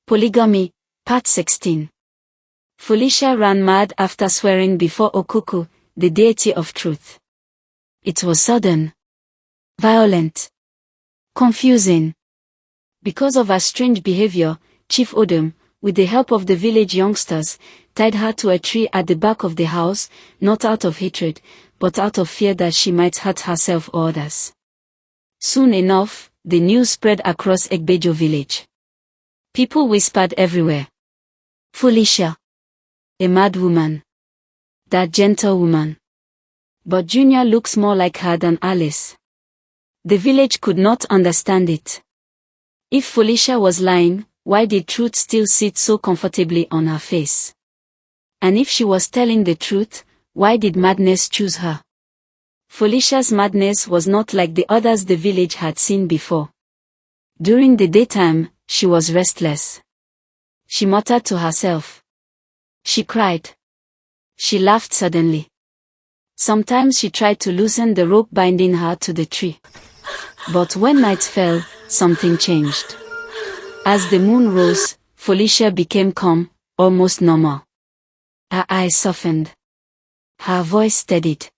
Polygamy, Part 16. Felicia ran mad after swearing before Okuku, the deity of truth. It was sudden, violent, confusing. Because of her strange behavior, Chief Odom, with the help of the village youngsters, tied her to a tree at the back of the house, not out of hatred, but out of fear that she might hurt herself or others. Soon enough, the news spread across Egbejo village. People whispered everywhere. Felicia, a mad woman. That gentle woman. But Junior looks more like her than Alice. The village could not understand it. If Felicia was lying, why did truth still sit so comfortably on her face? And if she was telling the truth, why did madness choose her? Felicia's madness was not like the others the village had seen before. During the daytime, she was restless. She muttered to herself. She cried. She laughed suddenly. Sometimes she tried to loosen the rope binding her to the tree. But when night fell, something changed. As the moon rose, Felicia became calm, almost normal. Her eyes softened. Her voice steadied.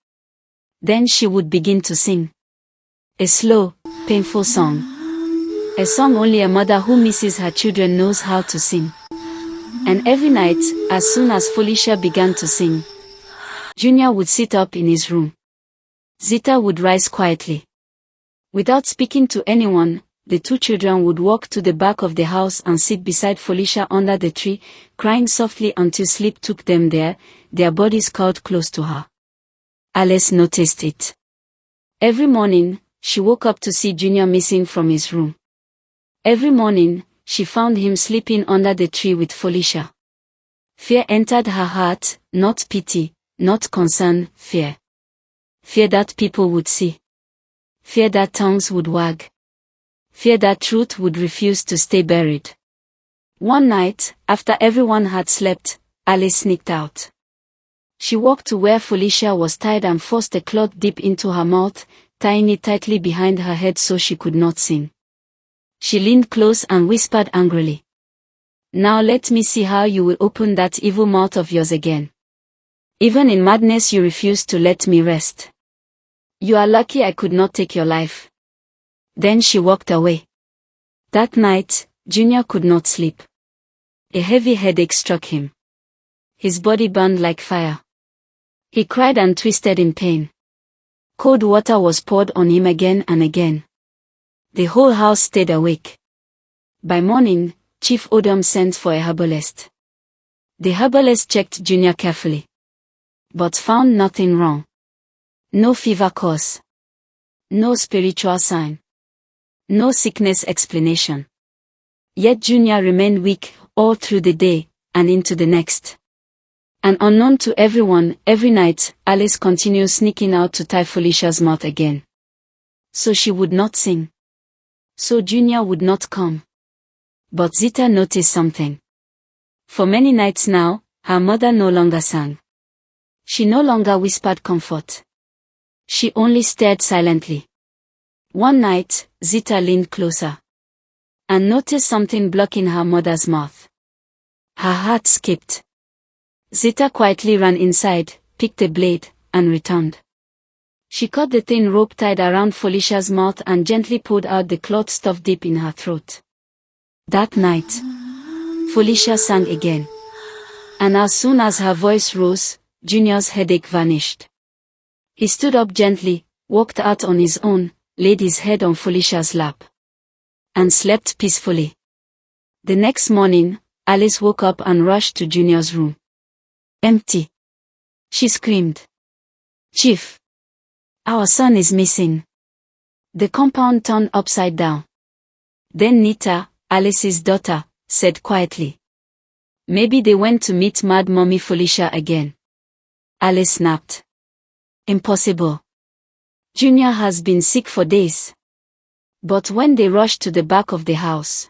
Then she would begin to sing. A slow, painful song. A song only a mother who misses her children knows how to sing. And every night, as soon as Felicia began to sing, Junior would sit up in his room. Zita would rise quietly. Without speaking to anyone, the two children would walk to the back of the house and sit beside Felicia under the tree, crying softly until sleep took them there, their bodies curled close to her. Alice noticed it. Every morning, she woke up to see Junior missing from his room. Every morning, she found him sleeping under the tree with Felicia. Fear entered her heart, not pity, not concern, fear. Fear that people would see. Fear that tongues would wag. Fear that truth would refuse to stay buried. One night, after everyone had slept, Alice sneaked out. She walked to where Felicia was tied and forced a cloth deep into her mouth, tying it tightly behind her head so she could not sing. She leaned close and whispered angrily. Now let me see how you will open that evil mouth of yours again. Even in madness you refuse to let me rest. You are lucky I could not take your life. Then she walked away. That night, Junior could not sleep. A heavy headache struck him. His body burned like fire. He cried and twisted in pain. Cold water was poured on him again and again. The whole house stayed awake. By morning, Chief Odom sent for a herbalist. The herbalist checked Junior carefully, but found nothing wrong. No fever cause. No spiritual sign. No sickness explanation. Yet Junior remained weak all through the day and into the next. And unknown to everyone, every night, Alice continued sneaking out to tie Felicia's mouth again. So she would not sing. So Junior would not come. But Zita noticed something. For many nights now, her mother no longer sang. She no longer whispered comfort. She only stared silently. One night, Zita leaned closer and noticed something blocking her mother's mouth. Her heart skipped. Zita quietly ran inside, picked a blade, and returned. She caught the thin rope tied around Felicia's mouth and gently pulled out the cloth stuffed deep in her throat. That night, Felicia sang again. And as soon as her voice rose, Junior's headache vanished. He stood up gently, walked out on his own, laid his head on Felicia's lap, and slept peacefully. The next morning, Alice woke up and rushed to Junior's room. Empty. She screamed. Chief! Our son is missing. The compound turned upside down. Then Nita, Alice's daughter, said quietly. Maybe they went to meet Mad Mommy Felicia again. Alice snapped. Impossible. Junior has been sick for days. But when they rushed to the back of the house,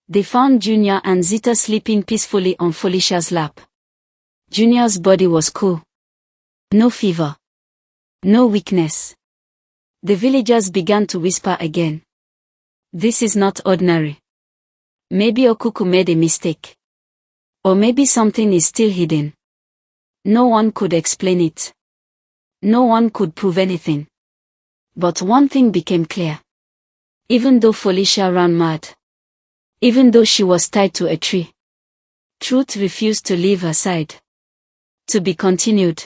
they found Junior and Zita sleeping peacefully on Felicia's lap. Junior's body was cool. No fever. No weakness. The villagers began to whisper again. This is not ordinary. Maybe Okuku made a mistake. Or maybe something is still hidden. No one could explain it. No one could prove anything. But one thing became clear. Even though Felicia ran mad, even though she was tied to a tree, truth refused to leave her side. To be continued.